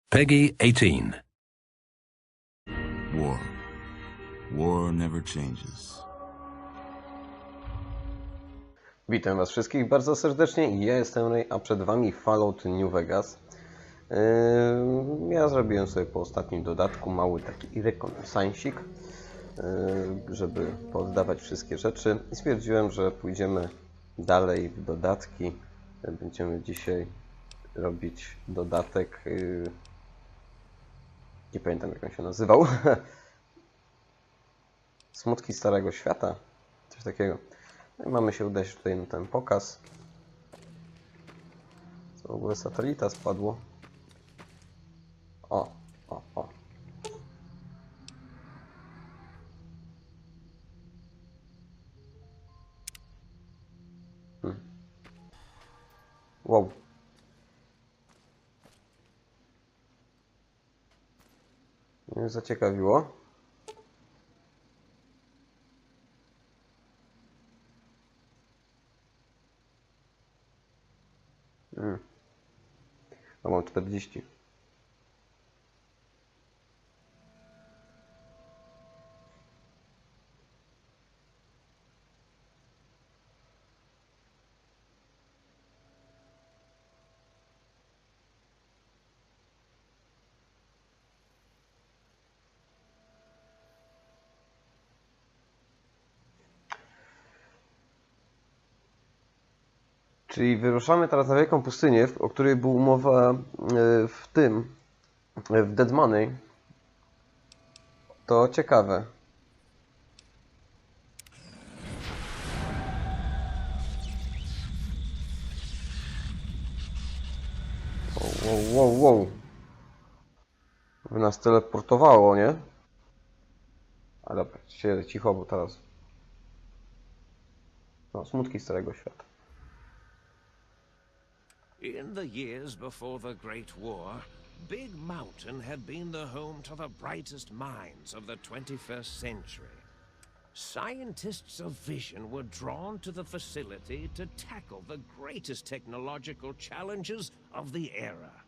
Peggy 18. War. War never changes. Witam Was wszystkich bardzo serdecznie. Ja jestem Ray, a przed Wami Fallout New Vegas. Ja zrobiłem sobie po ostatnim dodatku mały taki rekonesansik, żeby poddawać wszystkie rzeczy. I stwierdziłem, że pójdziemy dalej w dodatki. Będziemy dzisiaj robić dodatek. Nie pamiętam, jak on się nazywał. Smutki Starego Świata. Coś takiego. No i mamy się udać tutaj na ten pokaz. Co w ogóle satelita spadło. O. Wow. Mnie zaciekawiło. No, mam 40. Czyli wyruszamy teraz na wielką pustynię, o której była mowa w Dead Money. To ciekawe. Wow. By nas teleportowało, nie? Ale dobra, się cicho, bo teraz... No, smutki Starego Świata. In the years before the Great War, Big Mountain had been the home to the brightest minds of the 21st century. Scientists of vision were drawn to the facility to tackle the greatest technological challenges of the era.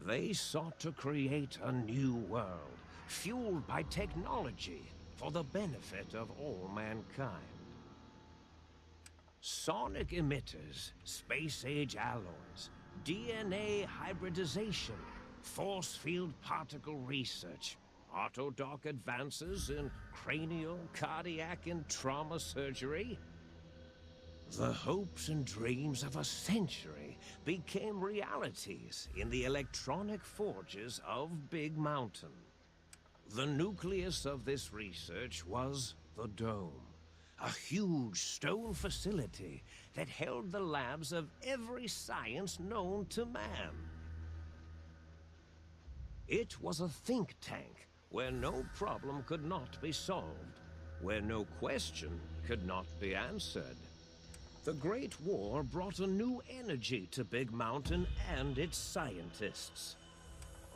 They sought to create a new world, fueled by technology for the benefit of all mankind. Sonic emitters, space-age alloys, DNA hybridization, force field particle research, autodoc advances in cranial, cardiac, and trauma surgery. The hopes and dreams of a century became realities in the electronic forges of Big Mountain. The nucleus of this research was the Dome. A huge stone facility that held the labs of every science known to man. It was a think tank where no problem could not be solved, where no question could not be answered. The Great War brought a new energy to Big Mountain and its scientists.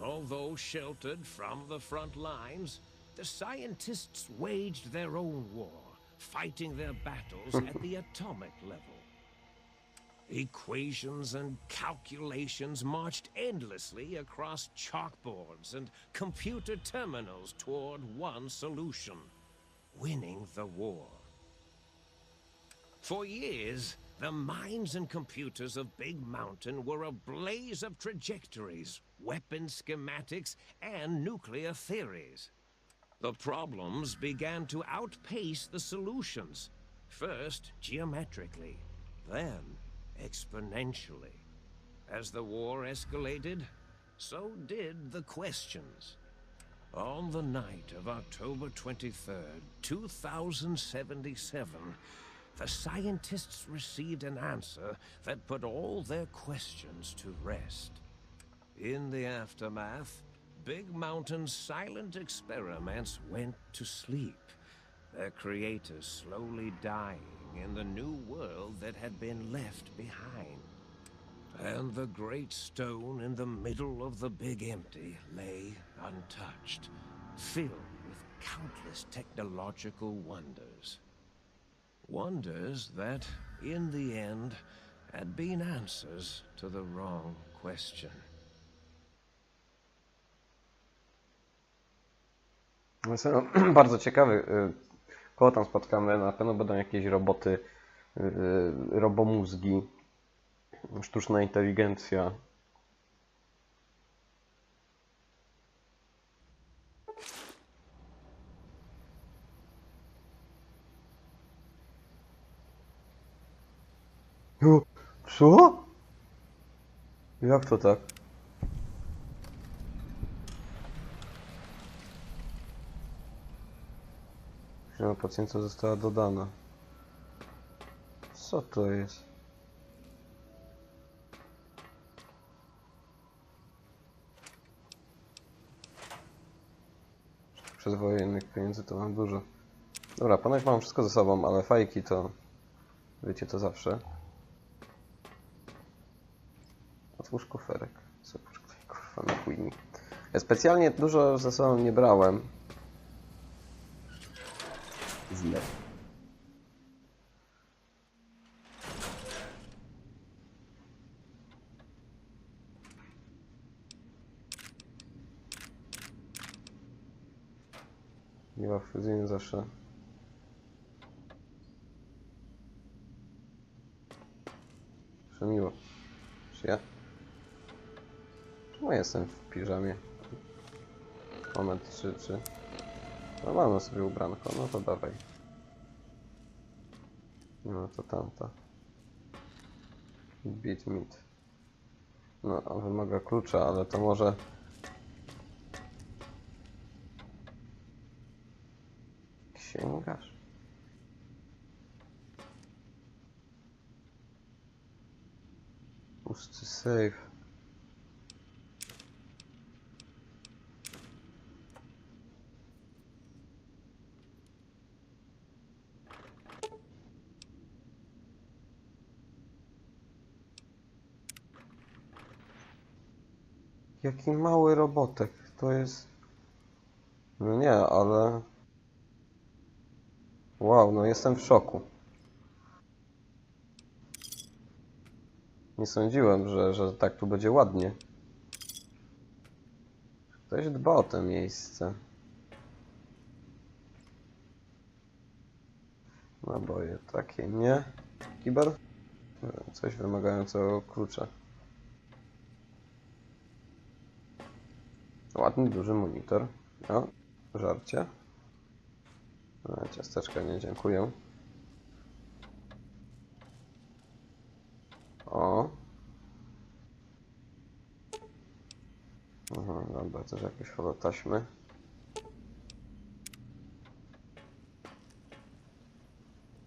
Although sheltered from the front lines, the scientists waged their own war, fighting their battles at the atomic level. Equations and calculations marched endlessly across chalkboards and computer terminals toward one solution: winning the war. For years, the minds and computers of Big Mountain were a blaze of trajectories, weapon schematics, and nuclear theories. The problems began to outpace the solutions, first geometrically, then exponentially. As the war escalated, so did the questions. On the night of October 23rd, 2077, the scientists received an answer that put all their questions to rest. In the aftermath, Big Mountain's silent experiments went to sleep, their creators slowly dying in the new world that had been left behind. And the great stone in the middle of the Big Empty lay untouched, filled with countless technological wonders. Wonders that, in the end, had been answers to the wrong question. Jestem bardzo ciekawy, kogo tam spotkamy. Na pewno będą jakieś roboty, robomózgi, sztuczna inteligencja. Co? Jak to tak? Pacjenta została dodana. Co to jest? Przedwojennych pieniędzy to mam dużo. Dobra, ponoć mam wszystko ze sobą, ale fajki to... Wiecie to zawsze. Otwórz kuferek. Co, kurwa, na chuj mi. Ja specjalnie dużo ze sobą nie brałem. Źle. Miła fuzyjna zawsze. Przemiło. Czy ja? Czemu jestem w piżamie? Moment, czy... No mam sobie ubranko, no to dawaj. No to tamta. Beat meat. No, wymaga klucza, ale to może... Księgarz? Pusty save. Jaki mały robotek. To jest... No nie, ale... Wow, no jestem w szoku. Nie sądziłem, że tak tu będzie ładnie. Ktoś dba o to miejsce. Naboje takie, nie? Kibel? Coś wymagającego klucza. Ładny, duży monitor. O, żarcie. Ciasteczka nie, dziękuję. O. Aha, dobra, też jakieś holotaśmy.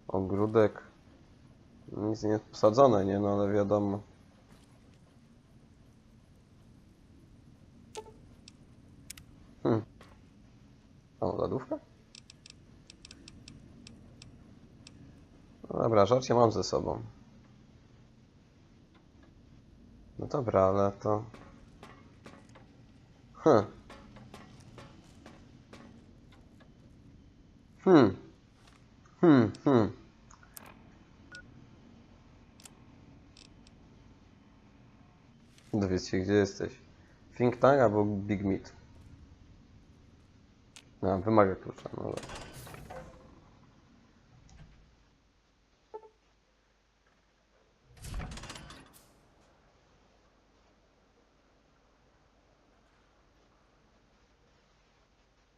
Ogródek. Nic nie jest posadzone, nie? No ale wiadomo. O, lodówka? No dobra, żarcie mam ze sobą. No dobra, ale to... Dowiedz się, gdzie jesteś. Think Tank albo Big Meat. No, wymaga klucza, no dobra.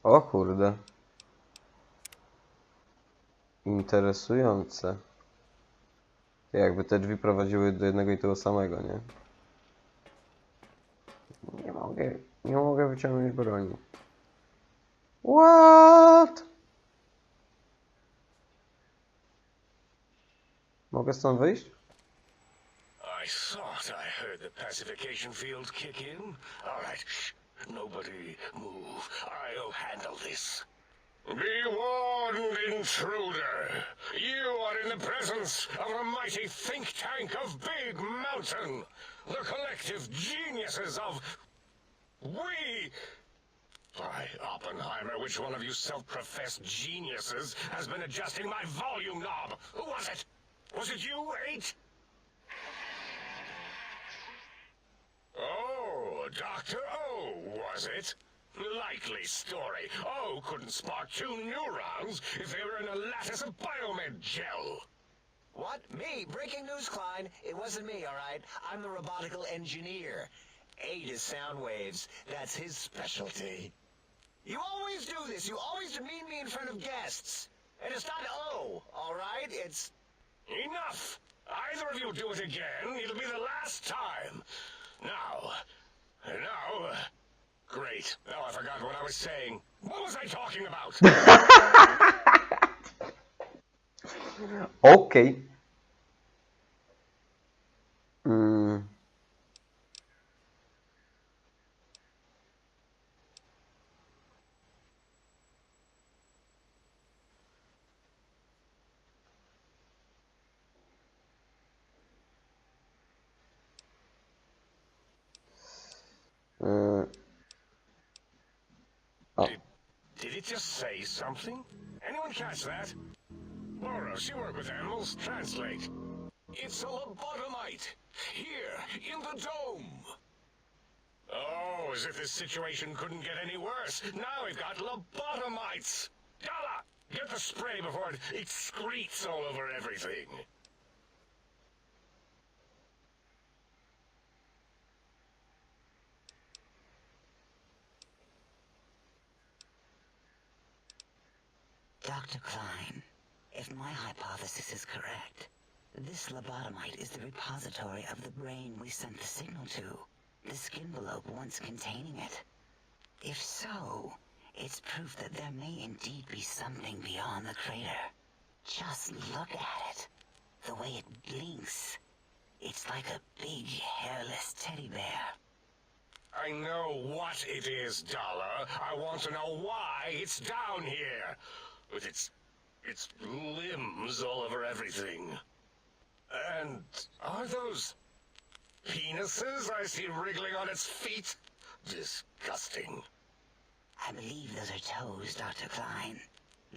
O kurde. Interesujące. Jakby te drzwi prowadziły do jednego i tego samego, nie? Nie mogę wyciągnąć broni. What? Mogę stąd wyjść? I thought I heard the pacification field kick in. All right, shh. Nobody move. I'll handle this. Be warned, intruder. You are in the presence of a mighty think tank of Big Mountain. The collective geniuses of... We... By Oppenheimer, which one of you self-professed geniuses has been adjusting my volume knob? Who was it? Was it you, 8? Oh, Dr. O, was it? Likely story. Oh, couldn't spark 2 neurons if they were in a lattice of biomed gel. What? Me? Breaking news, Klein. It wasn't me, all right? I'm the robotical engineer. 8 is sound waves. That's his specialty. You always do this. You always demean me in front of guests. And it's not O, all right? It's... Enough! Either of you do it again, it'll be the last time. Now... Great. Now I forgot what I was saying. What was I talking about? Okej. Did it just say something? Anyone catch that? Boros, you work with animals. Translate. It's a lobotomite. Here, in the dome. Oh, as if this situation couldn't get any worse. Now we've got lobotomites. Dala, get the spray before it excretes all over everything. Dr. Klein, if my hypothesis is correct, this lobotomite is the repository of the brain we sent the signal to, the skinvelope once containing it. If so, it's proof that there may indeed be something beyond the crater. Just look at it. The way it blinks. It's like a big, hairless teddy bear. I know what it is, Dollar. I want to know why it's down here. With its limbs all over everything. And are those penises I see wriggling on its feet? Disgusting. I believe those are toes, Dr. Klein.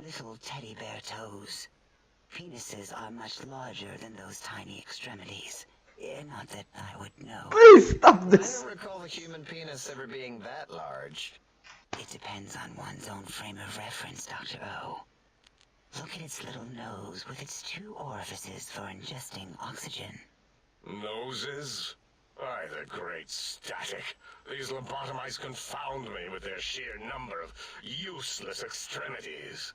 Little teddy bear toes. Penises are much larger than those tiny extremities. Not that I would know. Please stop I this. don't recall the human penis ever being that large. It depends on one's own frame of reference, Dr. O. Look at its little nose with its 2 orifices for ingesting oxygen. Noses? Why, the great static. These lobotomites confound me with their sheer number of useless extremities.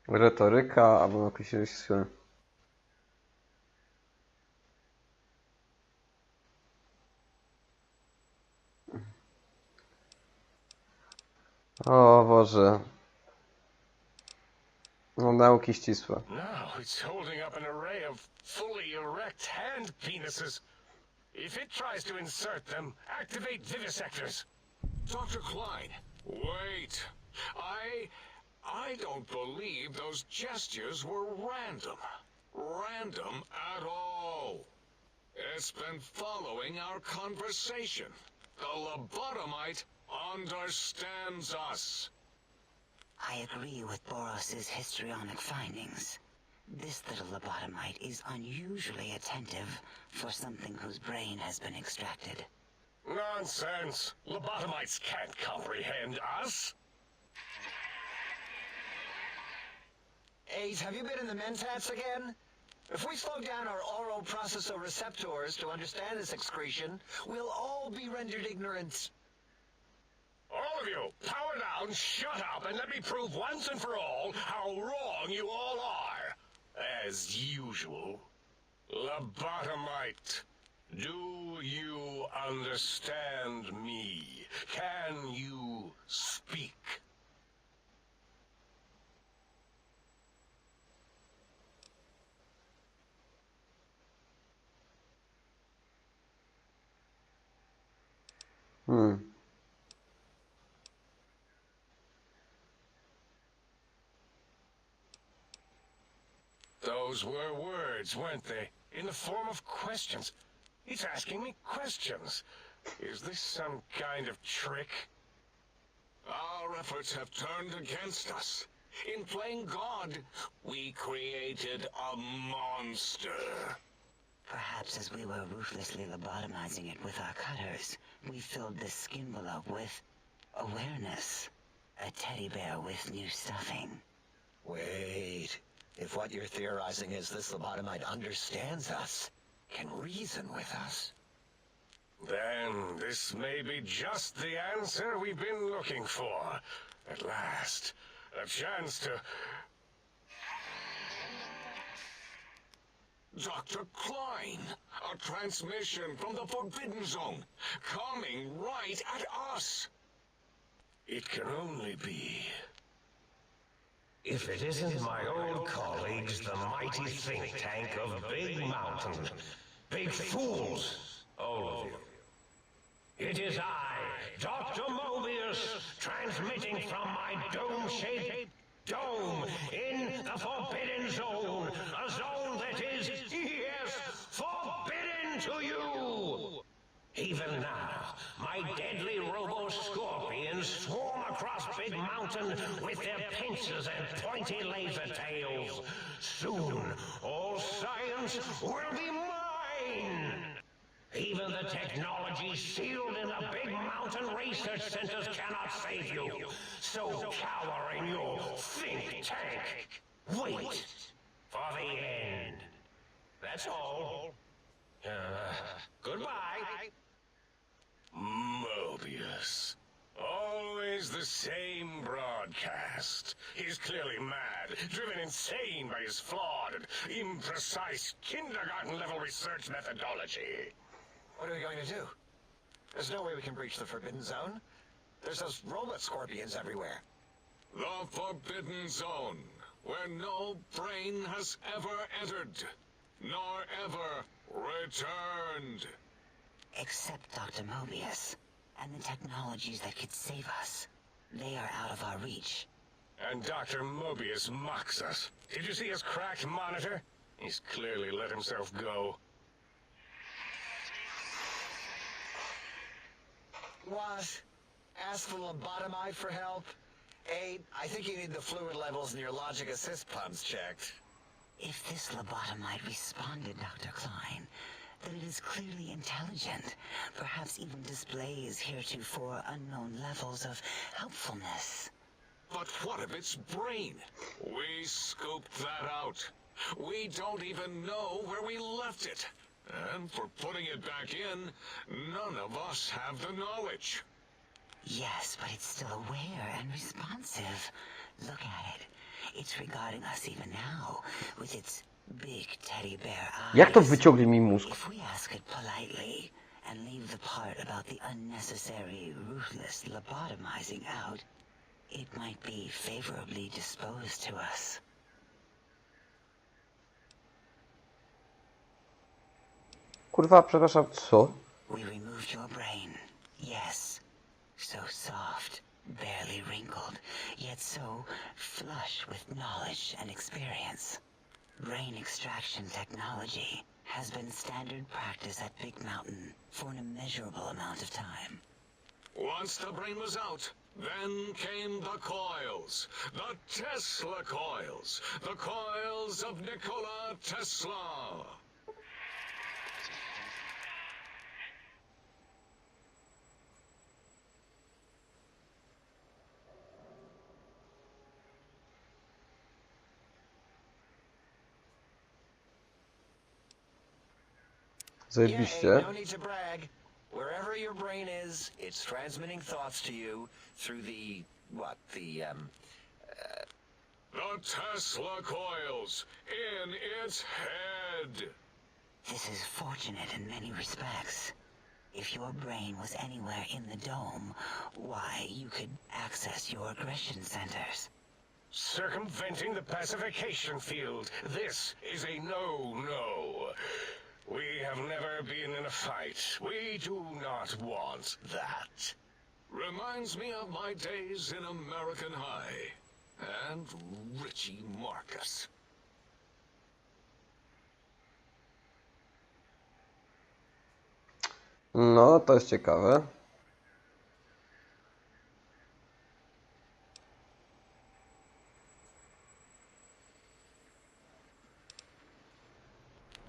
Retoryka, albo jakieś siły. O Boże. No, nauki ścisłe. Now it's holding up an array of fully erect hand penises. If it tries to insert them, activate vivisectors. Dr. Klein, wait. I don't believe those gestures were random. Random at all. It's been following our conversation. The lobotomite understands us. I agree with Boros's histrionic findings. This little lobotomite is unusually attentive for something whose brain has been extracted. Nonsense. Lobotomites can't comprehend us. 8, have you been in the mentats again? If we slow down our oroprocessoreceptors to understand this excretion, we'll all be rendered ignorant. All of you, power down, shut up, and let me prove once and for all how wrong you all are. As usual. Lobotomite, do you understand me? Can you speak? Those were words, weren't they? In the form of questions. It's asking me questions. Is this some kind of trick? Our efforts have turned against us. In playing God, we created a monster. Perhaps as we were ruthlessly lobotomizing it with our cutters, we filled this skin envelope with awareness. A teddy bear with new stuffing. Wait. If what you're theorizing is this lobotomite understands us, can reason with us, Then this may be just the answer we've been looking for. At last, a chance to... Dr. Klein, a transmission from the Forbidden Zone, coming right at us. It can only be... If it isn't my old colleagues, the mighty think tank of Big Mountain. Big fools, all of you. It is I, Dr. Mobius, transmitting from my dome-shaped dome in the Forbidden Zone. A zone that is, yes, forbidden to you. Even now, my deadly robo-scorpions swarm across Big Mountain with their pincers and pointy laser tails. Soon, all science will be mine! Even the technology sealed in the Big Mountain research centers cannot save you. So cower in your think tank. Wait for the end. That's all. Goodbye. Mobius. Always the same broadcast. He's clearly mad, driven insane by his flawed and imprecise kindergarten-level research methodology. what are we going to do? There's no way we can breach the Forbidden Zone. There's those robot scorpions everywhere. The Forbidden Zone, where no brain has ever entered, nor ever returned. Except Dr. Mobius, and the technologies that could save us. They are out of our reach. And Dr. Mobius mocks us. Did you see his cracked monitor? He's clearly let himself go. What? Ask the lobotomite for help? Abe, I think you need the fluid levels in your logic assist pumps checked. If this lobotomite responded, Dr. Klein, then it is clearly intelligent, perhaps even displays heretofore unknown levels of helpfulness. But what of its brain? We scooped that out. We don't even know where we left it. And for putting it back in, none of us have the knowledge. Yes, but it's still aware and responsive. Look at it. It's regarding us even now, with its big teddy bear eyes. Jak to wyciągli mi mózg? If we ask it politely, and leave the part about the unnecessary, ruthless lobotomizing out, it might be favorably disposed to us. Kurwa, przepraszam, co? We removed your brain. Yes. So soft, barely wrinkled, yet so flush with knowledge and experience. Brain extraction technology has been standard practice at Big Mountain for an immeasurable amount of time. Once the brain was out, then came the coils. The Tesla coils. The coils of Nikola Tesla. Zajebiście. No need to brag. Wherever your brain is, it's transmitting thoughts to you through the, The Tesla coils in its head. This is fortunate in many respects. If your brain was anywhere in the dome, why, you could access your aggression centers. Circumventing the pacification field. This is a no-no. We have never been in a fight. We do not want that. Reminds me of my days in American High. And Richie Marcus. No, to jest ciekawe.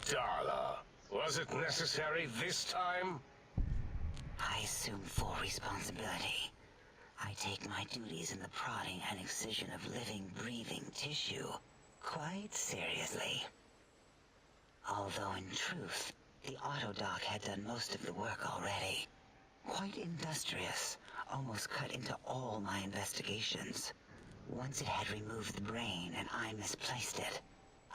Darla, not necessary this time? I assume full responsibility. I take my duties in the prodding and excision of living, breathing tissue quite seriously. Although in truth, the autodoc had done most of the work already. Quite industrious, almost cut into all my investigations. Once it had removed the brain and I misplaced it,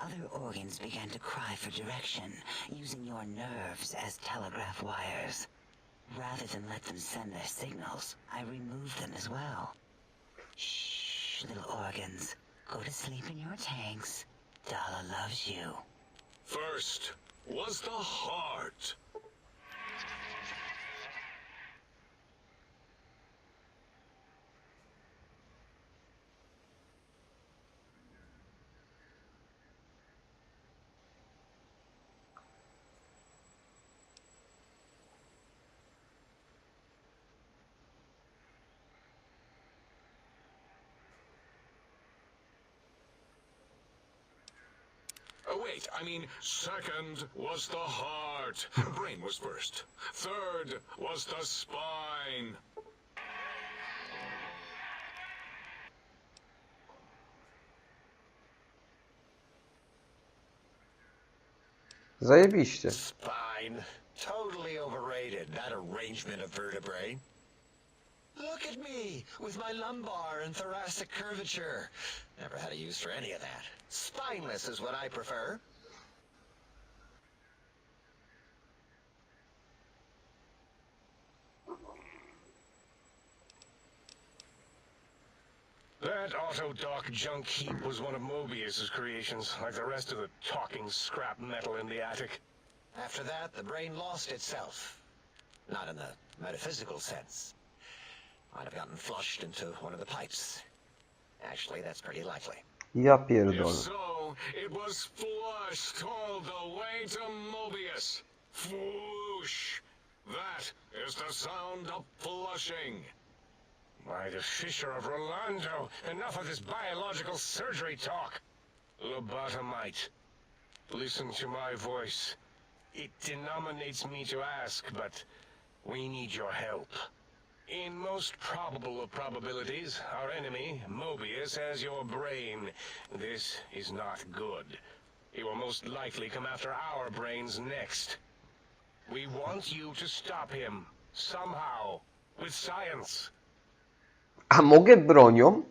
other organs began to cry for direction, using your nerves as telegraph wires. Rather than let them send their signals, I removed them as well. Shh, little organs. Go to sleep in your tanks. Dala loves you. First was the heart. Oh, wait, I mean, second was the heart. Brain was first. Third was the spine. Zajebiście. Spine. Totally overrated, that arrangement of vertebrae. Look at me, with my lumbar and thoracic curvature. Never had a use for any of that. Spineless is what I prefer. That autodoc junk heap was one of Mobius's creations, like the rest of the talking scrap metal in the attic. After that, the brain lost itself. Not in the metaphysical sense. Might have gotten flushed into one of the pipes. Actually, that's pretty likely. Ja If pierdolę. so, it was flushed all the way to Mobius. Flush. That is the sound of flushing. By the fissure of Rolando, enough of this biological surgery talk. Lobotomite, listen to my voice. It denominates me to ask, but we need your help. In most probable of probabilities, our enemy, Mobius, has your brain. This is not good. He will most likely come after our brains next. We want you to stop him, somehow, with science. A mogę bronią?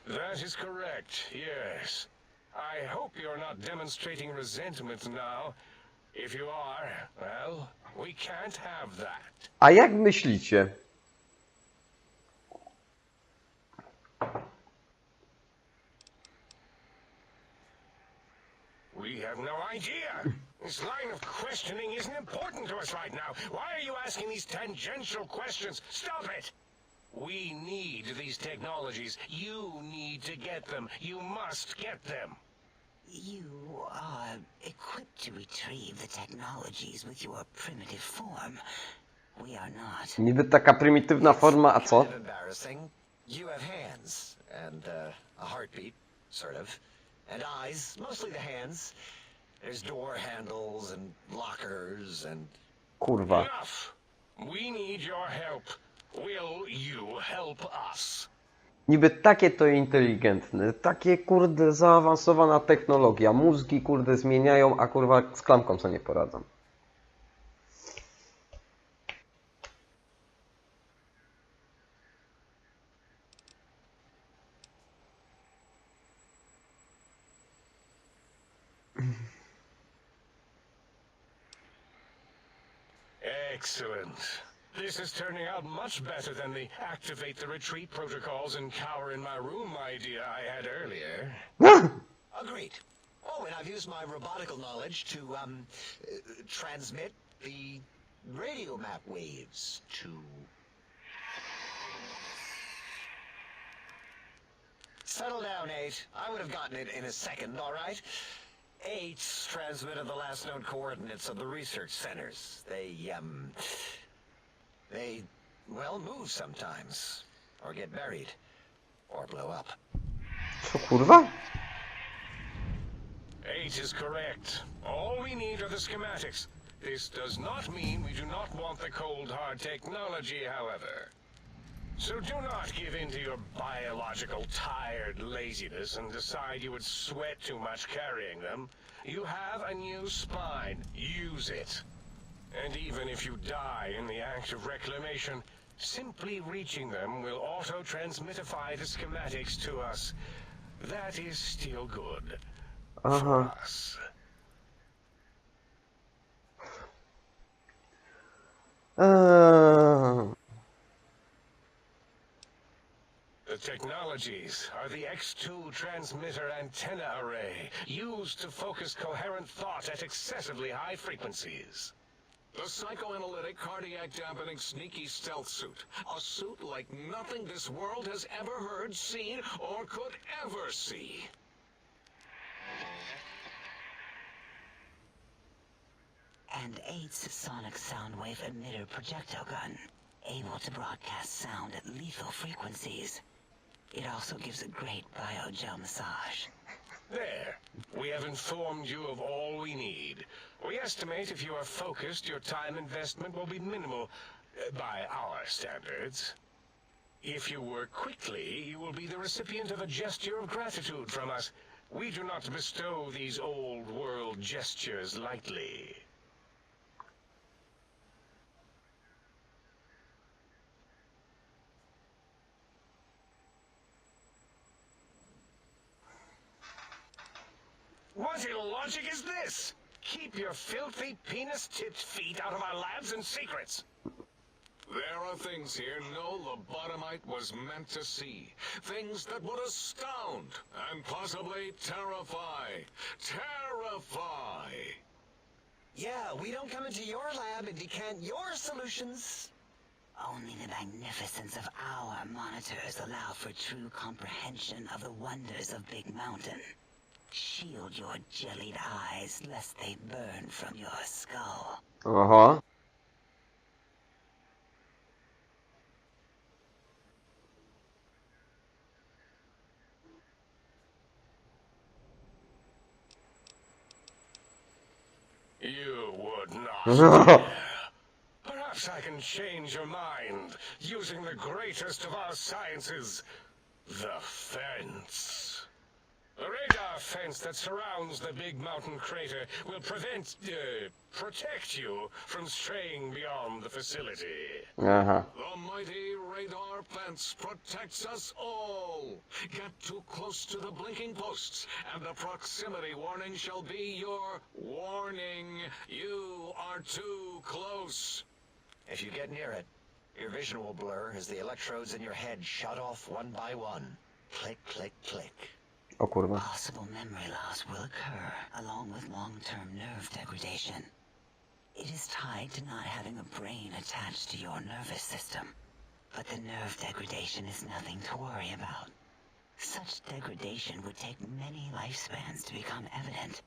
That is correct, yes. I hope you're not demonstrating resentment now. If you are, well, we can't have that. A jak myślicie? We have no idea. This line of questioning isn't important to us right now. Why are you asking these tangential questions? Stop it! We need these technologies. You need to get them. You must get them. You are equipped to retrieve the technologies with your primitive form. We are not. Niby taka prymitywna forma, a co? Kind of embarrassing. You have hands, and a heartbeat, sort of. And eyes, mostly the hands. There's door handles and lockers and... Kurwa. Enough! We need your help. Will you help us? Niby takie to inteligentne, takie kurde zaawansowana technologia. Mózgi kurde zmieniają, a kurwa z klamką co nie poradzą. Excellent. This is turning out much better than the activate the retreat protocols and cower in my room idea I had earlier. Agreed. Oh, and I've used my robotical knowledge to, transmit the radio map waves to... Settle down, 8. I would have gotten it in a second, all right? 8's transmitted the last known coordinates of the research centers. They, well, move sometimes. Or get buried. or blow up. Co kurwa? 8 is correct. All we need are the schematics. This does not mean we do not want the cold hard technology, however. So do not give in to your biological tired laziness and decide you would sweat too much carrying them. You have a new spine. Use it. And even if you die in the act of reclamation, simply reaching them will auto-transmitify the schematics to us. That is still good. For us. The technologies are the X2 transmitter antenna array, used to focus coherent thought at excessively high frequencies. The psychoanalytic, cardiac dampening, sneaky stealth suit. A suit like nothing this world has ever heard, seen, or could ever see. And 8's sonic soundwave emitter projectile gun, able to broadcast sound at lethal frequencies. It also gives a great biogel massage. There. We have informed you of all we need. We estimate if you are focused, your time investment will be minimal, by our standards. If you work quickly, you will be the recipient of a gesture of gratitude from us. We do not bestow these old-world gestures lightly. What illogic is this? Keep your filthy, penis-tipped feet out of our labs and secrets. There are things here no lobotomite was meant to see. Things that would astound and possibly terrify. Terrify! Yeah, we don't come into your lab and decant your solutions. Only the magnificence of our monitors allow for true comprehension of the wonders of Big Mountain. Shield your jellied eyes lest they burn from your skull. You would not. Perhaps I can change your mind using the greatest of our sciences, the fence. The radar fence that surrounds the Big Mountain crater will protect you from straying beyond the facility. The mighty radar fence protects us all. Get too close to the blinking posts, and the proximity warning shall be your warning. You are too close. If you get near it, your vision will blur as the electrodes in your head shut off one by one. Click, click, click. O kurwa. Possible memory loss will occur, along with long-term nerve degradation. It is tied to not having a brain attached to your nervous system. But the nerve degradation is nothing to worry about. Such degradation would take many lifespans to become evident,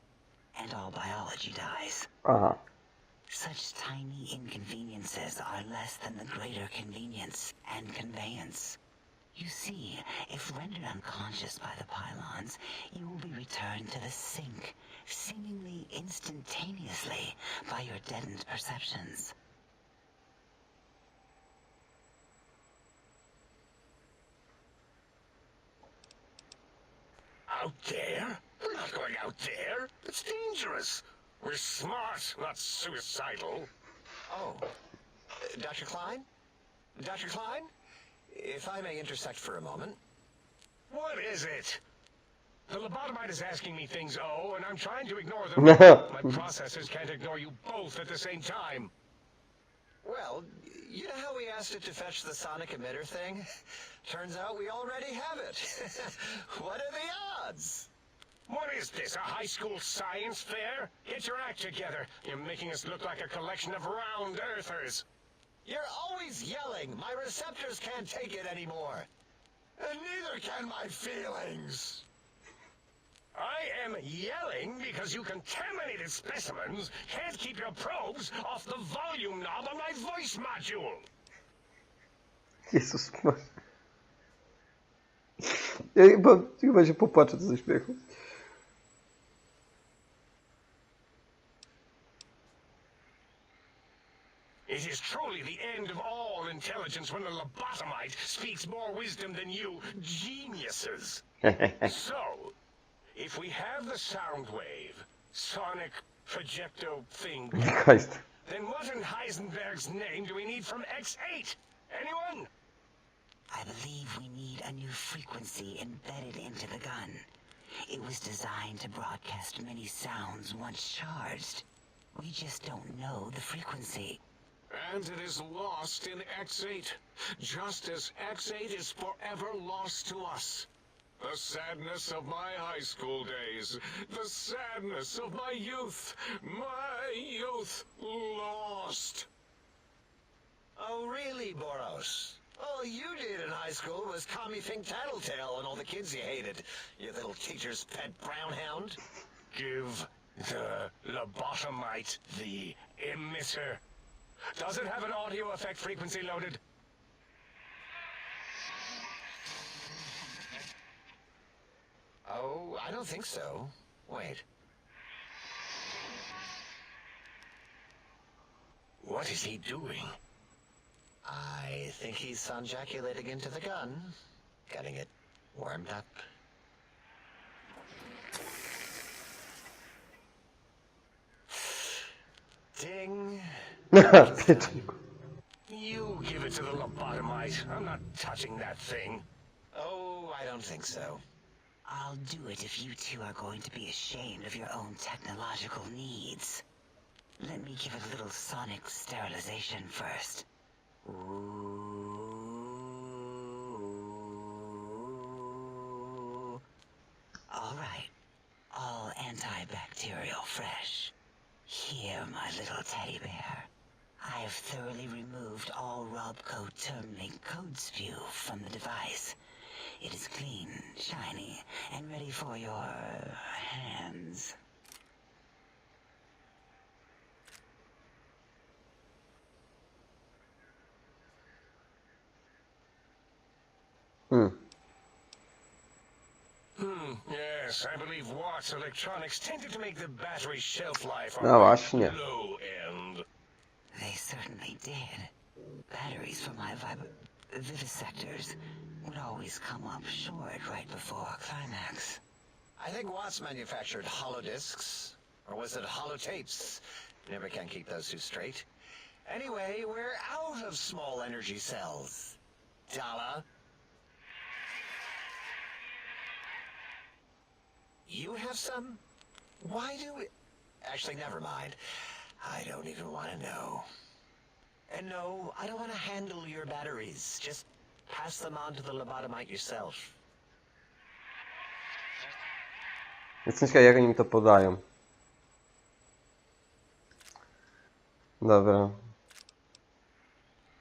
and all biology dies. Such tiny inconveniences are less than the greater convenience and conveyance. You see, if rendered unconscious by the pylons, you will be returned to the sink, seemingly instantaneously, by your deadened perceptions. Out there? We're not going out there. It's dangerous. We're smart, not suicidal. Oh, Dr. Klein? Dr. Klein? If I may intersect for a moment. What is it? The lobotomite is asking me things, and I'm trying to ignore them. My processors can't ignore you both at the same time. Well, you know how we asked it to fetch the sonic emitter thing? Turns out we already have it. What are the odds? What is this, a high school science fair? Get your act together. You're making us look like a collection of round earthers. You're always yelling. My receptors can't take it anymore. And neither can my feelings. I am yelling because you contaminated specimens can't keep your probes off the volume knob on my voice module. Jezus Maria. Ja chyba się popłaczę ze śmiechu. It is truly the end of all intelligence when a lobotomite speaks more wisdom than you geniuses. So, if we have the sound wave, sonic projecto thing, Christ. then what in Heisenberg's name do we need from X8? Anyone? I believe we need a new frequency embedded into the gun. It was designed to broadcast many sounds once charged. We just don't know the frequency. And it is lost in X8, just as X8 is forever lost to us. The sadness of my high school days, the sadness of my youth lost. Oh, really, Boros? All you did in high school was call me Fink Tattletale and all the kids you hated, you little teacher's pet brown hound. Give the lobotomite the emitter. Does it have an audio effect frequency loaded? Oh, I don't think so. Wait. What is he doing? I think he's sonjaculating into the gun, getting it warmed up. Ding. You give it to the lobotomite. I'm not touching that thing. Oh, I don't think so. I'll do it if you two are going to be ashamed of your own technological needs. Let me give it a little sonic sterilization first. Ooh. All right. All antibacterial fresh. Here, my little teddy bear. I have thoroughly removed all Robco termlink code spew from the device. It is clean, shiny, and ready for your hands. Yes, I believe Watt's Electronics tended to make the battery shelf life on No the właśnie. low end. They certainly did. Batteries for my vivisectors would always come up short right before climax. I think Watts manufactured holodiscs, or was it holotapes? Never can keep those two straight. Anyway, we're out of small energy cells. Dala? You have some? Why do we... Actually, never mind. I don't even want to know. And no, I don't want to handle your batteries. Just pass them on to the lobotomite yourself. Jestem ciekaw, jak oni mi to podają. Dobra.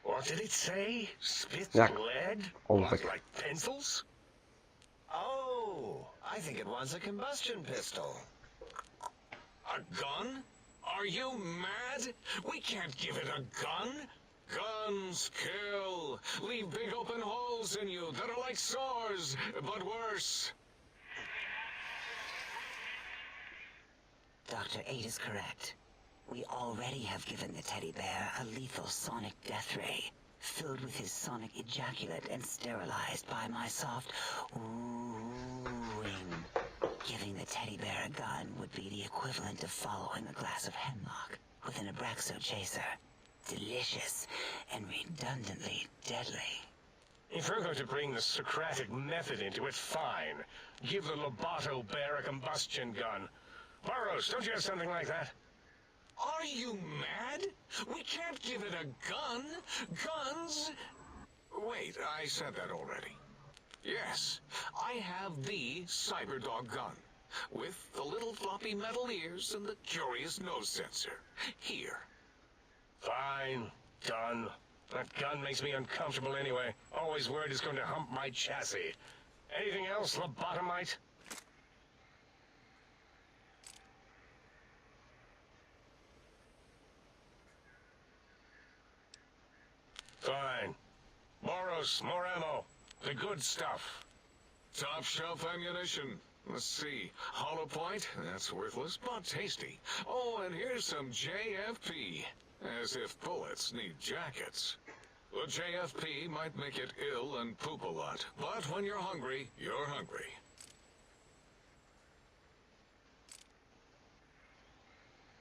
What did it say? Spits Jak? lead? Ołówek. Like pencils? Oh, I think it wants a combustion pistol. A gun? Are you mad? We can't give it a gun. Guns kill. Leave big open holes in you that are like sores, but worse. Dr. 8 is correct. We already have given the teddy bear a lethal sonic death ray, filled with his sonic ejaculate and sterilized by my soft oohing. Giving the teddy bear a gun would be the equivalent of following a glass of hemlock with an Abraxo chaser. Delicious and redundantly deadly. If we're going to bring the Socratic method into it, fine. Give the Loboto bear a combustion gun. Burroughs, don't you have something like that? Are you mad? We can't give it a gun. Guns... Wait, I said that already. Yes, I have the Cyberdog gun, with the little floppy metal ears and the curious nose sensor. Here. Fine. Done. That gun makes me uncomfortable anyway. Always worried it's going to hump my chassis. Anything else, lobotomite? Fine. Moros, more ammo. The good stuff. Top shelf ammunition. Let's see. Hollow point? That's worthless, but tasty. Oh, and here's some JFP. As if bullets need jackets. The JFP might make it ill and poop a lot, but when you're hungry, you're hungry.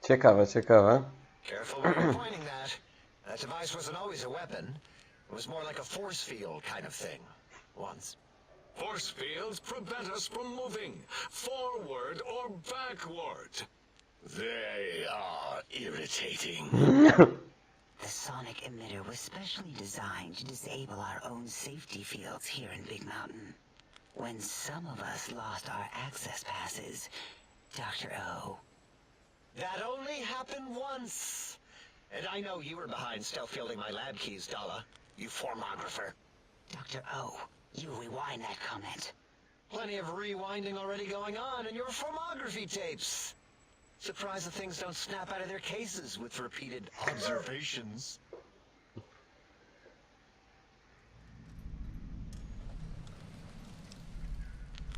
Ciekawe, ciekawe. Careful where you're pointing that. That device wasn't always a weapon. It was more like a force field kind of thing. Once. Force fields prevent us from moving, forward or backward. They are irritating. The sonic emitter was specially designed to disable our own safety fields here in Big Mountain. When some of us lost our access passes, Dr. O. That only happened once. And I know you were behind stealth fielding my lab keys, Dalla. You formographer. Dr. O, you rewind that comment. Plenty of rewinding already going on in your formography tapes. Surprised the things don't snap out of their cases with repeated observations.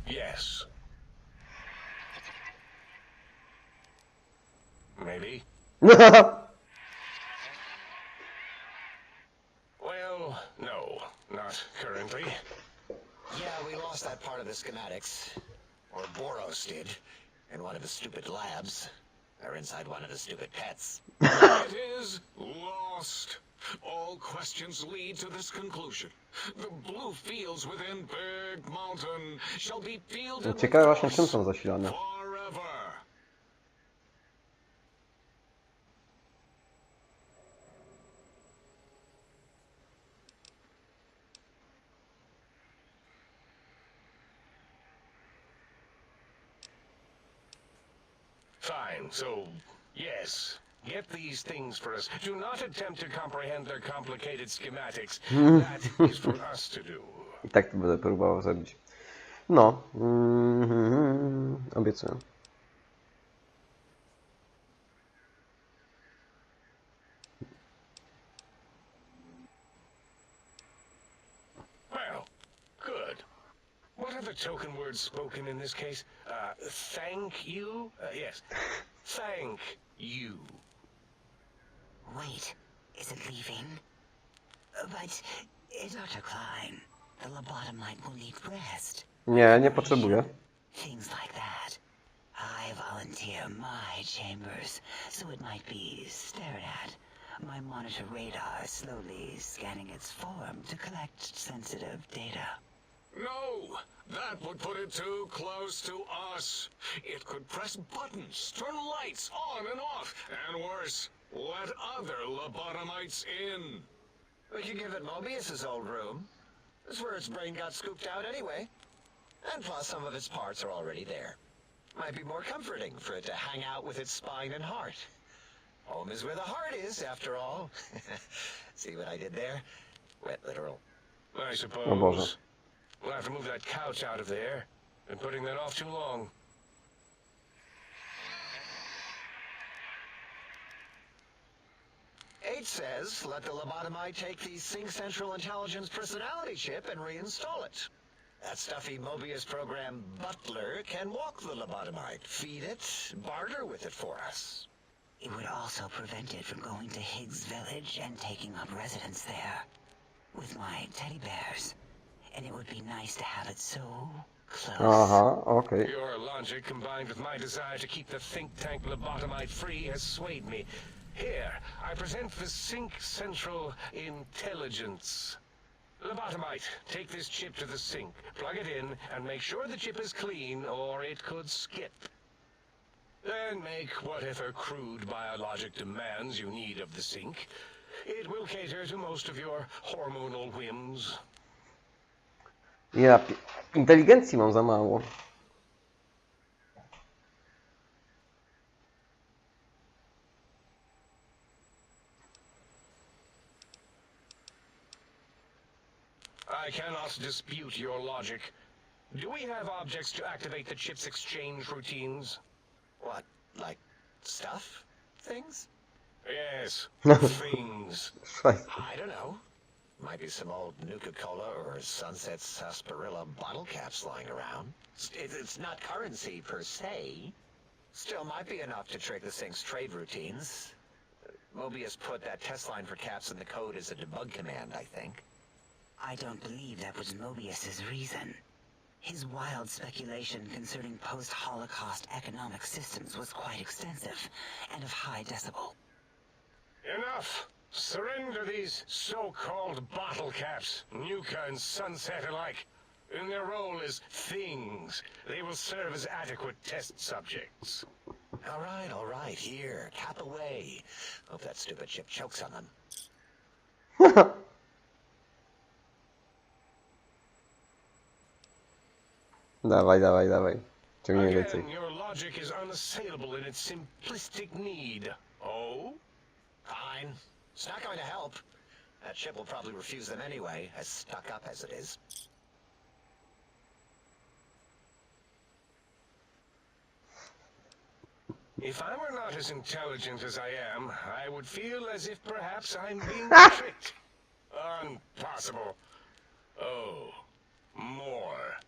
Yes. Maybe. Well, no, not currently. Yeah, we lost that part of the schematics. Or Boros did. In one of the stupid labs. Or inside one of the stupid pets. It is lost. All questions lead to this conclusion. The blue fields within Big Mountain shall be fielded Ciekawe właśnie czym są zasilane. forever. Fine, so, yes. Get these things for us. Do not attempt to comprehend their complicated schematics. That is for us to do. I tak to będę próbował zrobić. No. Obiecuję. Well, good. What are the token words spoken in this case? Thank you? Yes. Thank you. Wait, is it leaving? But, Dr. Klein, the lobotomite will need rest. Nie, nie potrzebuję. Things like that. I volunteer my chambers, so it might be stared at. My monitor radar slowly scanning its form to collect sensitive data. No, that would put it too close to us. It could press buttons, turn lights on and off, and worse, let other lobotomites in. We could give it Mobius's old room. That's where its brain got scooped out anyway. And plus some of its parts are already there. Might be more comforting for it to hang out with its spine and heart. Home is where the heart is, after all. See what I did there? Wet literal. I suppose. O Boże. We'll have to move that couch out of there. Been putting that off too long. H says, let the lobotomite take the Sync Central Intelligence personality chip and reinstall it. That stuffy Mobius program butler can walk the lobotomite, feed it, barter with it for us. It would also prevent it from going to Higgs Village and taking up residence there. With my teddy bears. And it would be nice to have it so close. Aha, okej. Your logic combined with my desire to keep the think tank lobotomite free has swayed me. Here, I present the Sync Central Intelligence. Lobotomite, take this chip to the sink, plug it in, and make sure the chip is clean, or it could skip. Then make whatever crude biologic demands you need of the sink. It will cater to most of your hormonal whims. Ja inteligencji mam za mało. I cannot dispute your logic. Do we have objects to activate the chip's exchange routines? What, like things? Yes, things. Szajs. I don't know. Might be some old Nuka-Cola or Sunset Sarsaparilla bottle caps lying around. It's not currency per se. Still might be enough to trick this thing's trade routines. Mobius put that test line for caps in the code as a debug command, I think. I don't believe that was Mobius's reason. His wild speculation concerning post-Holocaust economic systems was quite extensive and of high decibel. Enough! Surrender these so-called bottle caps, Nuka and Sunset alike. In their role as things, they will serve as adequate test subjects. All right, here, cap away. Hope that stupid chip chokes on them. Dawaj, dawaj, dawaj. Ciągnie więcej. Again, your logic is unassailable in its simplistic need. Oh? Fine. It's not going to help. That chip will probably refuse them anyway, as stuck up as it is. If I were not as intelligent as I am, I would feel as if perhaps I'm being tricked. Impossible. Oh, more.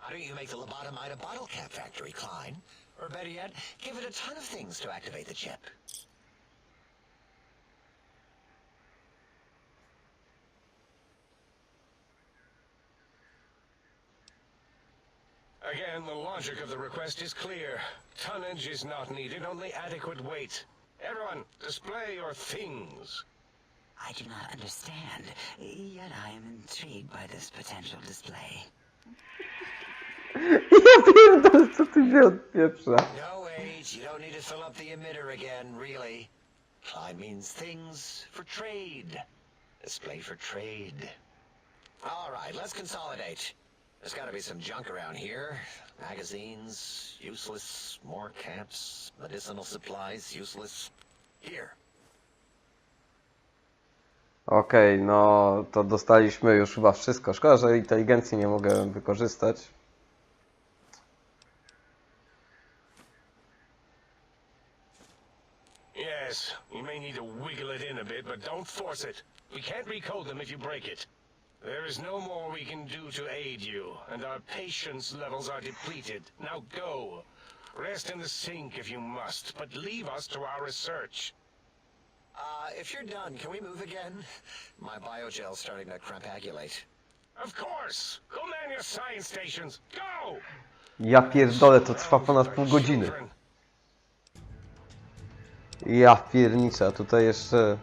Why don't you make the lobotomite a bottle cap factory, Klein? Or better yet, give it a ton of things to activate the chip. Again, the logic of the request is clear. Tonnage is not needed, only adequate weight. Everyone, display your things. I do not understand, yet I am intrigued by this potential display. Ja pierdolę, co ty się odpieprza? No, Age, you don't need to fill up the emitter again, really. Klein means things for trade. Display for trade. All right, let's consolidate. There's got to be some junk around here. Magazines, useless. More camps, medicinal supplies, useless. Here. Okej, no to dostaliśmy już chyba wszystko. Szkoda, że inteligencji nie mogę wykorzystać. Yes, you may need to wiggle it in a bit, but don't force it. We can't recode them if you break it. There is no more we can do to aid you, and our patience levels are depleted. Now go. Rest in the sink if you must, but leave us to our research. If you're done, can we move again? My biogel's starting to crampagulate. Of course. Go man your science stations. Go! Ja pierdolę, to trwa ponad pół godziny. Ja pierniczę, a tutaj jeszcze...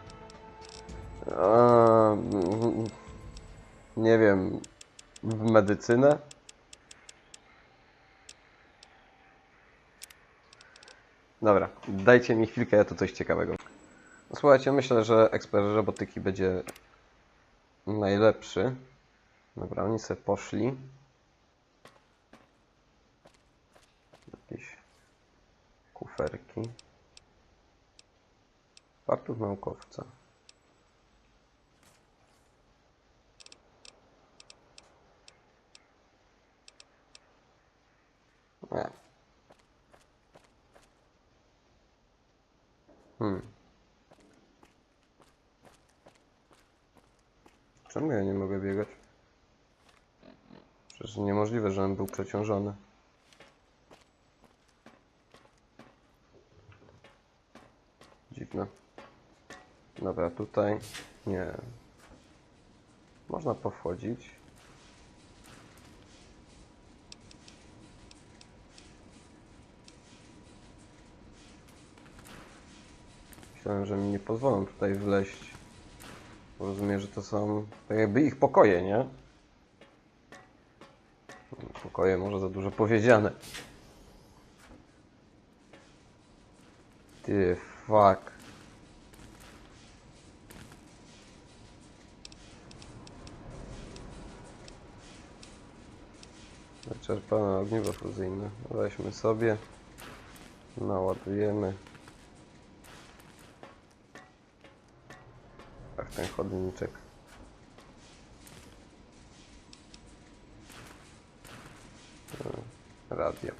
nie wiem... w medycynę? Dobra, dajcie mi chwilkę, ja tu coś ciekawego. No, słuchajcie, myślę, że ekspert robotyki będzie najlepszy. Dobra, oni sobie poszli. Jakieś kuferki. Fartuch naukowca. Nie. Czemu ja nie mogę biegać? Przecież niemożliwe, żebym był przeciążony. Dziwne. Dobra, tutaj nie. Można powchodzić. Myślałem, że mi nie pozwolą tutaj wleźć. Rozumiem, że to są tak jakby ich pokoje, nie? Pokoje może za dużo powiedziane. Ty fuck. Wyczerpane ogniwo fuzyjne. Weźmy sobie. Naładujemy. Ach, ten chodniczek. Radio.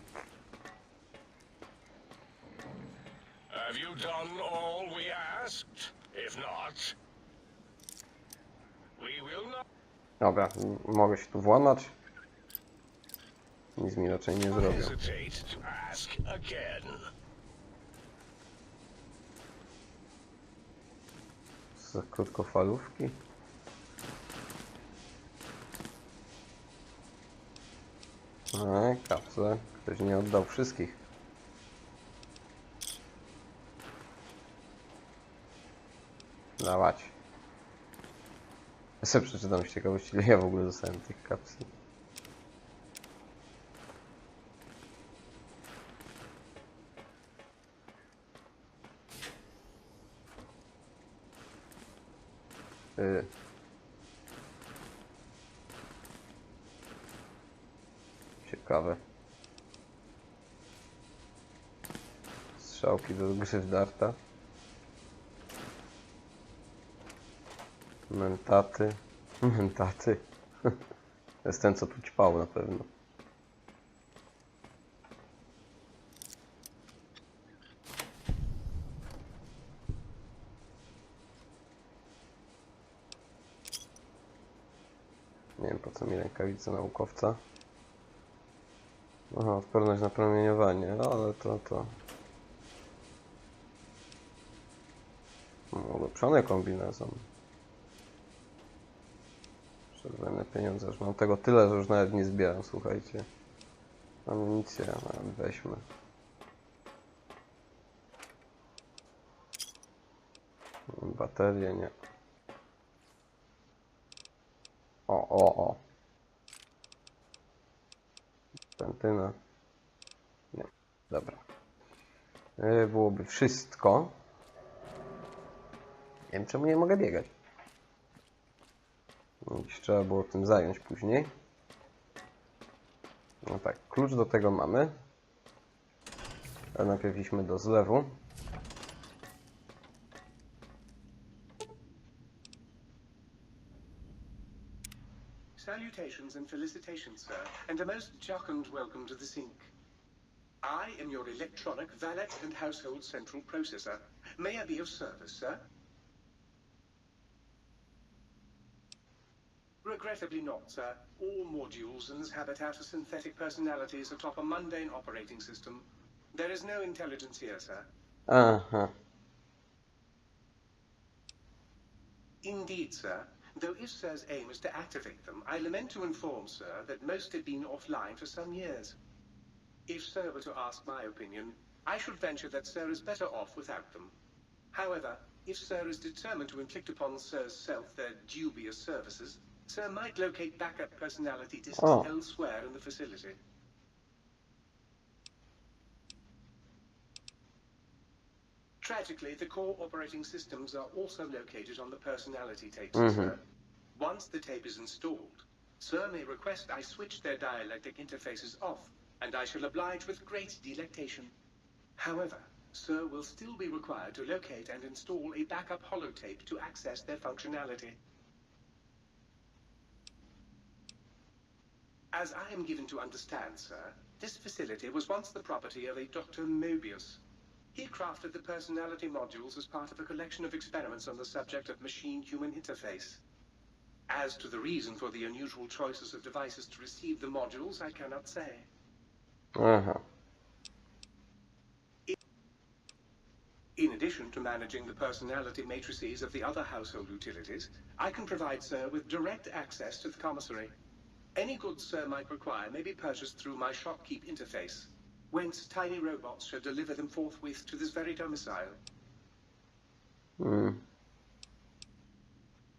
Have you done all we asked? If not, we will Dobra, mogę się tu włamać. Nic mi raczej nie zrobią. Hesitate to ask again. Za krótkofalówki. Kapsle. Ktoś nie oddał wszystkich. Dawać. Ja sobie przeczytam z ciekawości, ile ja w ogóle dostałem tych kapsli. Ciekawe. Strzałki do gry w darta. Mentaty. Mentaty. To jest ten, co tu ćpał na pewno. Nie wiem, po co mi rękawica naukowca. Aha, odporność na promieniowanie, no ale to... Ulepszony kombinezon. Przerwane pieniądze, już mam tego tyle, że już nawet nie zbieram, słuchajcie. Amunicję, nawet weźmy. Baterie, nie. O. Pentyna. Nie, dobra. Byłoby wszystko. Nie wiem, czemu nie mogę biegać. Dziś trzeba było tym zająć później. No tak, klucz do tego mamy. Ale najpierw idźmy do zlewu. Salutations and felicitations, sir, and a most jocund welcome to the sink. I am your electronic valet and household central processor. May I be of service, sir? Regrettably not, sir. All modules in this habitat are synthetic personalities atop a mundane operating system. There is no intelligence here, sir. Aha. Indeed, sir. Though if Sir's aim is to activate them, I lament to inform, sir, that most have been offline for some years. If Sir were to ask my opinion, I should venture that Sir is better off without them. However, if Sir is determined to inflict upon Sir's self their dubious services, Sir might locate backup personality disks elsewhere in the facility. Tragically, the core operating systems are also located on the personality tapes, sir. Once the tape is installed, Sir may request I switch their dialectic interfaces off, and I shall oblige with great delectation. However, Sir will still be required to locate and install a backup holotape to access their functionality. As I am given to understand, sir, this facility was once the property of a Dr. Mobius. He crafted the personality modules as part of a collection of experiments on the subject of machine-human interface. As to the reason for the unusual choices of devices to receive the modules, I cannot say. In addition to managing the personality matrices of the other household utilities, I can provide Sir with direct access to the commissary. Any goods Sir might require may be purchased through my shopkeep interface, whence tiny robots shall deliver them forthwith to this very domicile.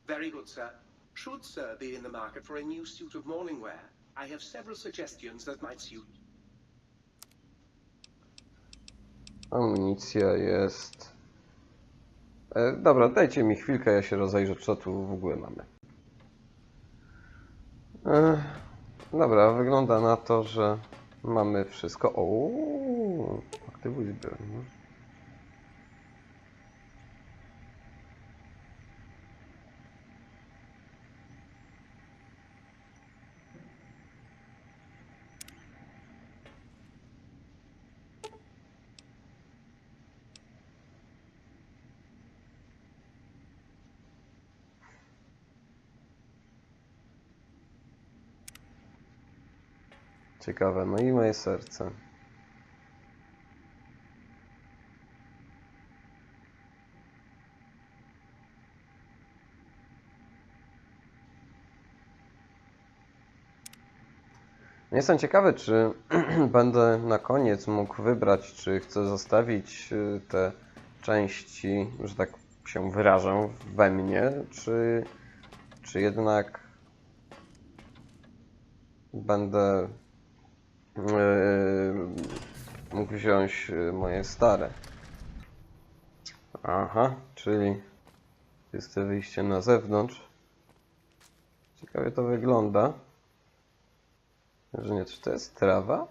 Very good, sir. Should Sir be in the market for a new suit of morning wear, I have several suggestions that might suit. Amunicja jest. Dobra, dajcie mi chwilkę, ja się rozejrzę, co tu w ogóle mamy. Dobra, wygląda na to, że mamy wszystko. Aktywuj zbiór. Ciekawe, no i moje serce. Jestem ciekawy, czy będę na koniec mógł wybrać, czy chcę zostawić te części, że tak się wyrażę, we mnie, czy jednak będę mógł wziąć moje stare. Aha, czyli jest to wyjście na zewnątrz. Ciekawie to wygląda. Że nie, czy to jest trawa?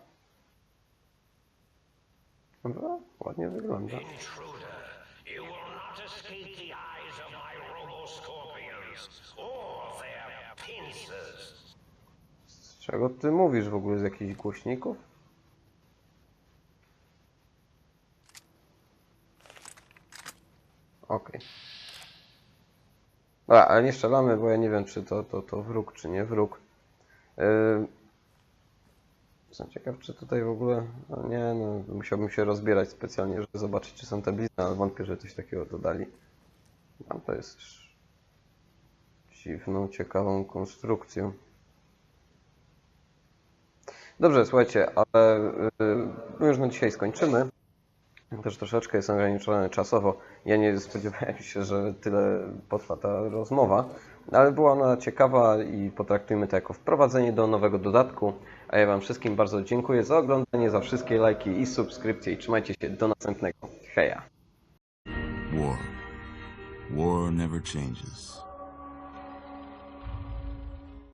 Chyba ładnie wygląda. Intruder, you will not escape the eyes of my robo-scorpions or their pincers. Z czego ty mówisz w ogóle? Z jakichś głośników? Okej. Ale nie strzelamy, bo ja nie wiem, czy to wróg, czy nie wróg. Jestem ciekaw, czy tutaj w ogóle... No nie, no, musiałbym się rozbierać specjalnie, żeby zobaczyć, czy są te blizny, ale wątpię, że coś takiego dodali. Tam to jest dziwną, ciekawą konstrukcją. Dobrze, słuchajcie, ale już na dzisiaj skończymy. Też troszeczkę jestem ograniczony czasowo. Ja nie spodziewałem się, że tyle potrwa ta rozmowa, ale była ona ciekawa i potraktujmy to jako wprowadzenie do nowego dodatku. A ja Wam wszystkim bardzo dziękuję za oglądanie, za wszystkie lajki i subskrypcje i trzymajcie się do następnego. Heja! War. War never changes.